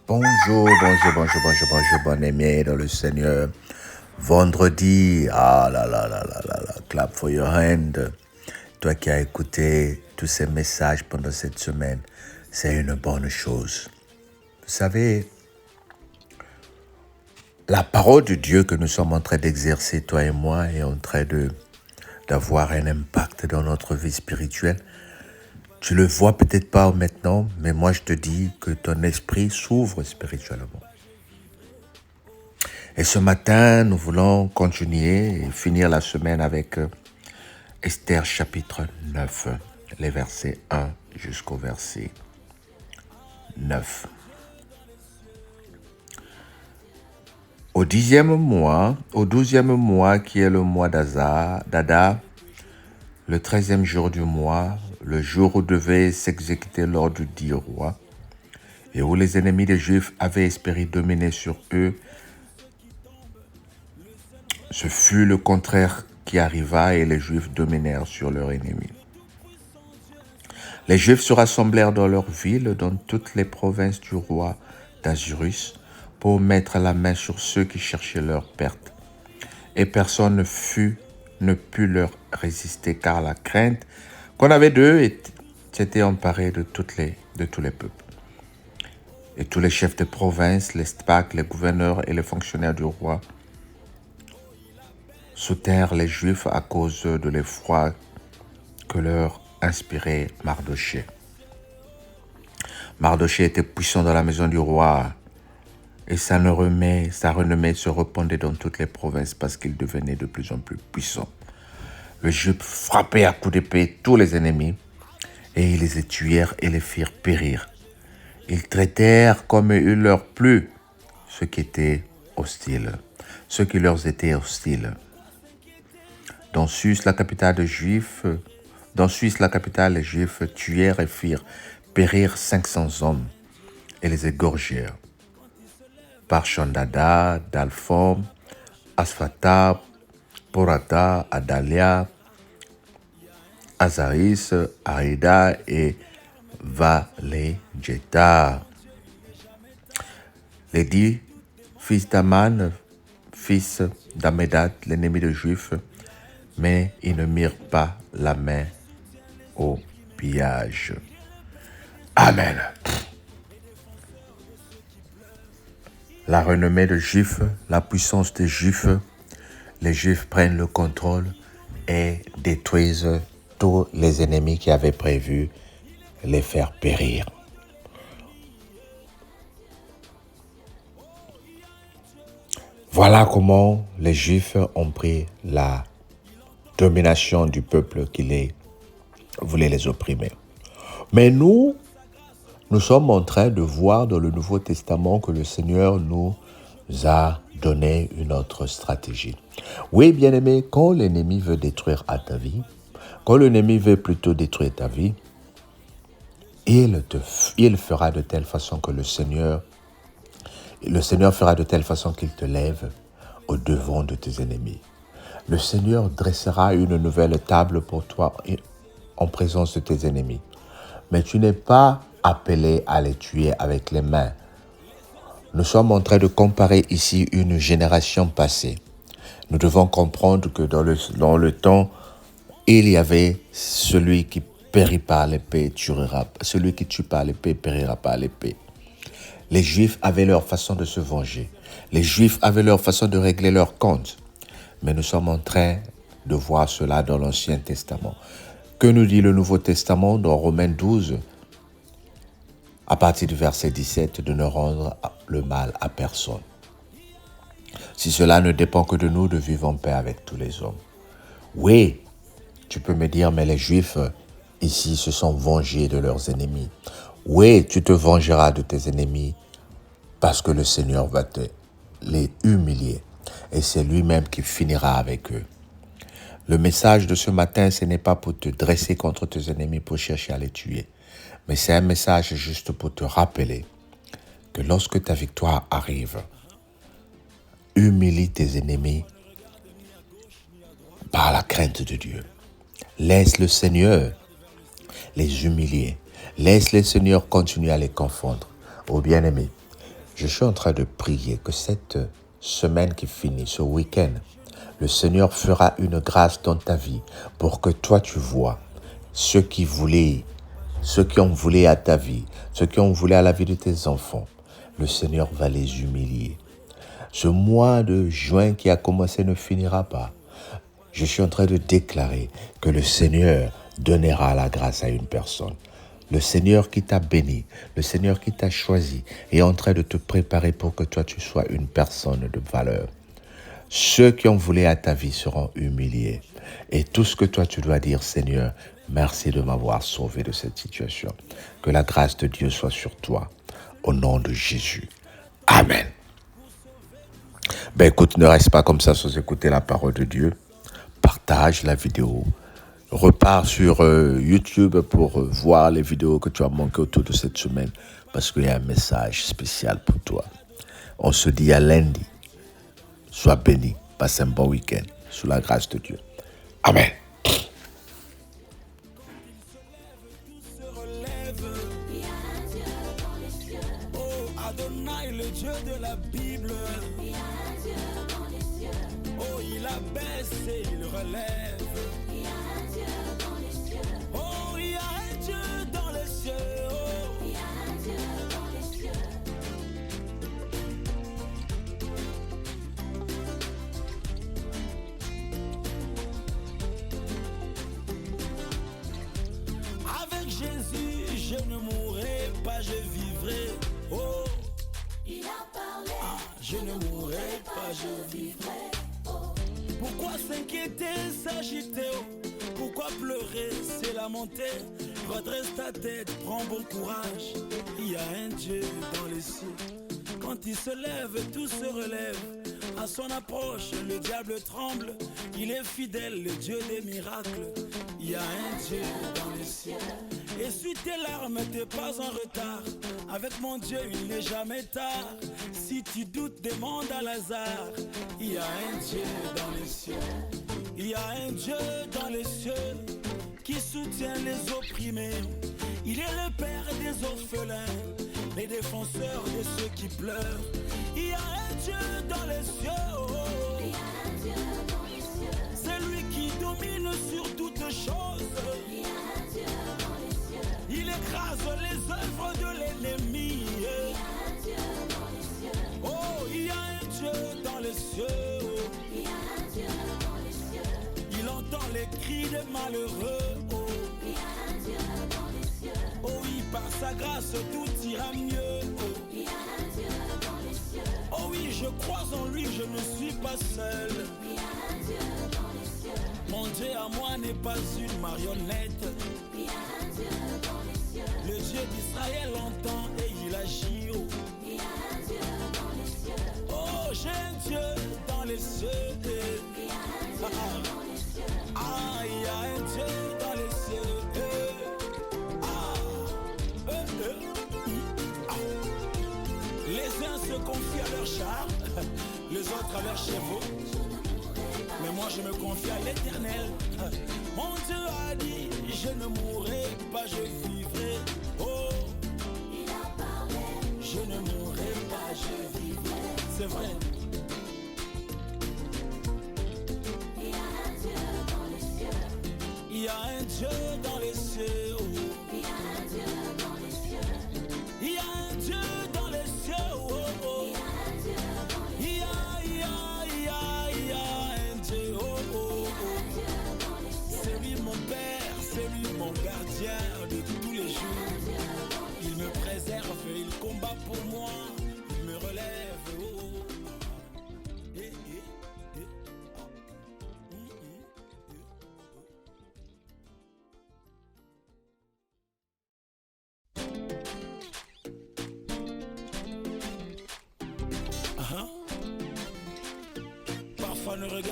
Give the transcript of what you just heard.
Bonjour, bon-aimé dans le Seigneur. Vendredi, clap for your hand. Toi qui as écouté tous ces messages pendant cette semaine, c'est une bonne chose. Vous savez, la parole de Dieu que nous sommes en train d'exercer, toi et moi, est en train d'avoir un impact dans notre vie spirituelle. Tu le vois peut-être pas maintenant, mais moi je te dis que ton esprit s'ouvre spirituellement. Et ce matin, nous voulons continuer et finir la semaine avec Esther chapitre 9, les versets 1 jusqu'au verset 9. Au 12e mois qui est le mois d'Adar, le 13e jour du mois, le jour où devait s'exécuter l'ordre du roi, et où les ennemis des Juifs avaient espéré dominer sur eux, ce fut le contraire qui arriva et les Juifs dominèrent sur leurs ennemis. Les Juifs se rassemblèrent dans leur ville, dans toutes les provinces du roi d'Assyrus, pour mettre la main sur ceux qui cherchaient leur perte. Et personne ne put leur résister, car la crainte qu'on avait d'eux s'était emparée de tous les peuples. Et tous les chefs de province, les spaques, les gouverneurs et les fonctionnaires du roi soutinrent les Juifs à cause de l'effroi que leur inspirait Mardochée. Mardochée était puissant dans la maison du roi et sa renommée se répandait dans toutes les provinces parce qu'il devenait de plus en plus puissant. Les Juifs frappaient à coups d'épée tous les ennemis et ils les tuèrent et les firent périr. Ils traitèrent comme il leur plut ceux qui leur étaient hostiles. Dans Suisse, la capitale, les Juifs tuèrent et firent périr 500 hommes et les égorgèrent. Parchandada, Dalphom, Asphata, Porata, Adalia, Azaris, Aïda et Valegeta. Les 10 fils d'Aman, fils d'Amédat, l'ennemi des Juifs, mais ils ne mirent pas la main au pillage. Amen. La renommée des Juifs, la puissance des Juifs, les Juifs prennent le contrôle et détruisent tous les ennemis qui avaient prévu les faire périr. Voilà comment les Juifs ont pris la domination du peuple qui voulait les opprimer. Mais nous sommes en train de voir dans le Nouveau Testament que le Seigneur nous a donné une autre stratégie. Oui, bien-aimé, quand l'ennemi veut détruire ta vie, quand l'ennemi veut plutôt détruire ta vie, il fera de telle façon que le Seigneur fera de telle façon qu'il te lève au devant de tes ennemis. Le Seigneur dressera une nouvelle table pour toi en présence de tes ennemis. Mais tu n'es pas appelé à les tuer avec les mains. Nous sommes en train de comparer ici une génération passée. Nous devons comprendre que dans le temps, il y avait celui qui périt par l'épée, celui qui tue par l'épée périra par l'épée. Les Juifs avaient leur façon de se venger. Les Juifs avaient leur façon de régler leurs comptes. Mais nous sommes en train de voir cela dans l'Ancien Testament. Que nous dit le Nouveau Testament dans Romains 12, à partir du verset 17, de ne rendre le mal à personne. Si cela ne dépend que de nous, de vivre en paix avec tous les hommes. Oui, tu peux me dire, mais les Juifs ici se sont vengés de leurs ennemis. Oui, tu te vengeras de tes ennemis parce que le Seigneur va les humilier. Et c'est lui-même qui finira avec eux. Le message de ce matin, ce n'est pas pour te dresser contre tes ennemis pour chercher à les tuer. Mais c'est un message juste pour te rappeler que lorsque ta victoire arrive, humilie tes ennemis par la crainte de Dieu. Laisse le Seigneur les humilier. Laisse le Seigneur continuer à les confondre. Oh bien-aimé, Je suis en train de prier que cette semaine qui finit, ce week-end, le Seigneur fera une grâce dans ta vie pour que toi tu vois ceux qui ont voulu à ta vie, ceux qui ont voulu à la vie de tes enfants. Le Seigneur va les humilier. Ce mois de juin qui a commencé ne finira pas. Je suis en train de déclarer que le Seigneur donnera la grâce à une personne. Le Seigneur qui t'a béni, le Seigneur qui t'a choisi est en train de te préparer pour que toi tu sois une personne de valeur. Ceux qui ont voulu à ta vie seront humiliés. Et tout ce que toi tu dois dire, Seigneur, merci de m'avoir sauvé de cette situation. Que la grâce de Dieu soit sur toi. Au nom de Jésus. Amen. Écoute, ne reste pas comme ça sans écouter la parole de Dieu. Partage la vidéo. Repars sur YouTube pour voir les vidéos que tu as manquées autour de cette semaine parce qu'il y a un message spécial pour toi. On se dit à lundi. Sois béni. Passe un bon week-end sous la grâce de Dieu. Amen. Adonai, le Dieu de la Bible. Il y a un Dieu dans les cieux. Oh, il abaisse et il relève. Il y a un Dieu dans les cieux. Oh, il y a un Dieu dans les cieux. Oh, il y a un Dieu dans les cieux. Avec Jésus, je ne mourrai pas, je vivrai. Oh, il a parlé. Je ne mourrai pas, je vivrai. Oh. Pourquoi s'inquiéter, s'agiter? Oh. Pourquoi pleurer, c'est lamenter? Redresse ta tête, prends bon courage. Il y a un Dieu dans les cieux. Quand il se lève, tout se relève. À son approche, le diable tremble. Il est fidèle, le Dieu des miracles. Il y a un Dieu dans les cieux. Essuie tes larmes, t'es pas en retard. Avec mon Dieu, il n'est jamais tard. Si tu doutes, demande à Lazare. Il y a un Dieu dans les cieux. Il y a un Dieu dans les cieux qui soutient les opprimés. Il est le père des orphelins, les défenseurs de ceux qui pleurent. Il y a un Dieu dans les cieux. Oh. Il y a un Dieu dans les cieux. C'est lui qui domine sur toutes choses. Il y a un Dieu dans les cieux. Il écrase les œuvres de l'ennemi. Il y a un Dieu dans les cieux. Oh, il y a un Dieu dans les cieux. Il y a un Dieu dans les cieux. Il entend les cris des malheureux. Oh, il y a un Dieu dans les cieux. Oh oui, par sa grâce tout ira mieux. Oh, il y a un Dieu dans les cieux. Oh oui, je crois en lui, je ne suis pas seul. Il y a un Dieu dans les cieux. Mon Dieu à moi n'est pas une marionnette. Il y a un Dieu dans les cieux. Le Dieu d'Israël entend et il agit. Oh, il y a un Dieu dans les cieux. Oh, j'ai un Dieu dans les cieux. Il y a un Dieu dans les cieux. Ah, il y a un Dieu dans les cieux. Les uns se confient à leurs chars, les autres à leurs chevaux. Mais moi je me confie à l'Éternel. Mon Dieu a dit, je ne mourrai pas, je vivrai. Oh, il a parlé, je ne mourrai pas, je vivrai. C'est vrai. Il y a un Dieu dans les cieux. Il y a un Dieu dans les cieux. Oh. Il y a un Dieu dans les cieux. Il y a un Dieu dans les cieux. Oh, oh. Il y a un Dieu. Oh, oh, oh. C'est lui mon Père, c'est lui mon gardien de tous les jours. Il me préserve, il combat pour moi, il me relève. Oh, oh. Eh, eh. Parfois ne regarde